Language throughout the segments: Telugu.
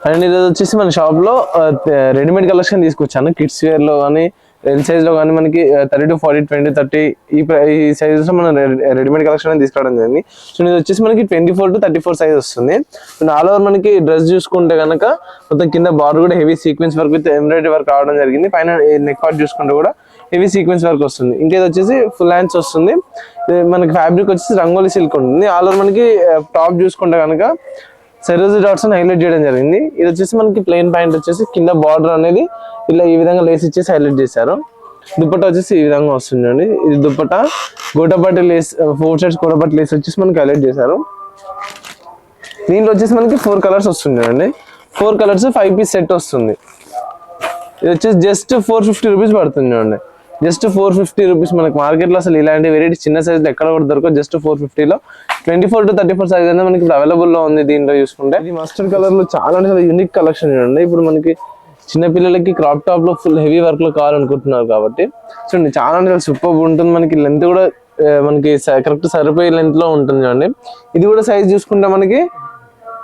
అండ్ ఇది వచ్చేసి మన షాప్ లో రెడీమేడ్ కలెక్షన్ తీసుకొచ్చాను. కిడ్స్ వేర్ లో కానీ ఎల్ సైజ్ లో కానీ మనకి 30 to 40, 20, 30 ఈ సైజెస్ లో మనం రెడీమేడ్ కలెక్షన్ తీసుకురావడం జరిగింది. సో ఇది వచ్చేసి మనకి 24 to 34 సైజ్ వస్తుంది. ఆల్ ఓవర్ మనకి డ్రెస్ చూసుకుంటే కనుక మొత్తం కింద బార్డర్ కూడా heavy sequence work with embroidery work రావడం జరిగింది. పైన నెక్ పార్ట్ చూసుకుంటే కూడా హెవీ సీక్వెన్స్ వర్క్ వస్తుంది. ఇంకా ఇది వచ్చేసి ఫుల్ హ్యాండ్స్ వస్తుంది. మనకి ఫ్యాబ్రిక్ వచ్చేసి రంగోలీ సిల్క్ ఉంటుంది. ఆల్ ఓవర్ మనకి టాప్ చూసుకుంటే కనుక సెరోజీ డాట్స్ అని హైలైట్ చేయడం జరిగింది. ఇది వచ్చేసి మనకి ప్లెయిన్ ప్యాంట్ వచ్చేసి కింద బార్డర్ అనేది ఇలా ఈ విధంగా లేస్ ఇచ్చేసి హైలైట్ చేశారు. దుప్పట్టా వచ్చేసి ఈ విధంగా వస్తుందండి. ఇది దుప్పట్టా గోటపట్టి లేస్ 4 సైడ్స్ గోటపట్టి లేస్ వచ్చేసి మనకి హైలైట్ చేశారు. దీంట్లో వచ్చేసి మనకి 4 కలర్స్ వస్తుందండి. 4 కలర్స్ 5 పీస్ సెట్ వస్తుంది. ఇది వచ్చేసి జస్ట్ 450 రూపీస్ పడుతుంది చూడండి. Just 450 rupees. మనకి మార్కెట్ లో అసలు ఇలాంటి వెరైటీ చిన్న సైజ్ ఎక్కడ కూడా దొరకదు. జస్ట్ 450లో 24 to 34 సైజ్ అనేది మనకి అవైలబుల్ లో ఉంది. దీంట్లో చూసుకుంటే ఇది మస్టర్డ్ కలర్ లో చాలా యూనిక్ కలెక్షన్ చూడండి. ఇప్పుడు మనకి చిన్న పిల్లలకి క్రాప్ టాప్ లో ఫుల్ హెవీ వర్క్ లో కావాలనుకుంటున్నారు కాబట్టి చూడండి చాలా సూపర్ ఉంటుంది. మనకి లెంత్ కూడా మనకి కరెక్ట్ సరిపోయే లెంత్ లో ఉంటుంది చూడండి. ఇది కూడా సైజ్ చూసుకుంటే మనకి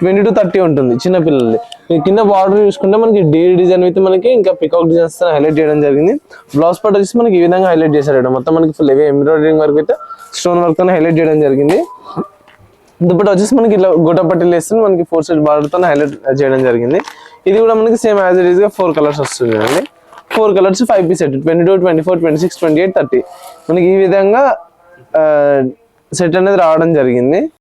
20 to 30 ఉంటుంది చిన్న పిల్లలది. కింద బార్డర్ చూసుకుంటే మనకి డిజైన్ అయితే మనకి ఇంకా పికాక్ డిజైన్స్ హైలైట్ చేయడం జరిగింది. బ్లౌజ్ పార్ట్ వచ్చేసి మనకి ఈ విధంగా హైలైట్ చేశారు. మొత్తం మనకి ఫుల్ హెవీ ఎంబ్రాయిడరింగ్ వర్క్ అయితే స్టోన్ వర్క్ తో హైలైట్ చేయడం జరిగింది. దుప్పట్టా వచ్చేసి మనకి ఇట్లా గోటపట్టి లేస్తుంది. మనకి 4 సైడ్ బార్డర్ తో హైలైట్ చేయడం జరిగింది. ఇది కూడా మనకి సేమ్ యాజ్ ఇట్ ఈస్ గా 4 కలర్స్ వస్తుంది అండి. 4 కలర్స్ 5 పీస్ సెట్ 22, 24, 26, 28, 30 మనకి ఈ విధంగా సెట్ అనేది రావడం జరిగింది.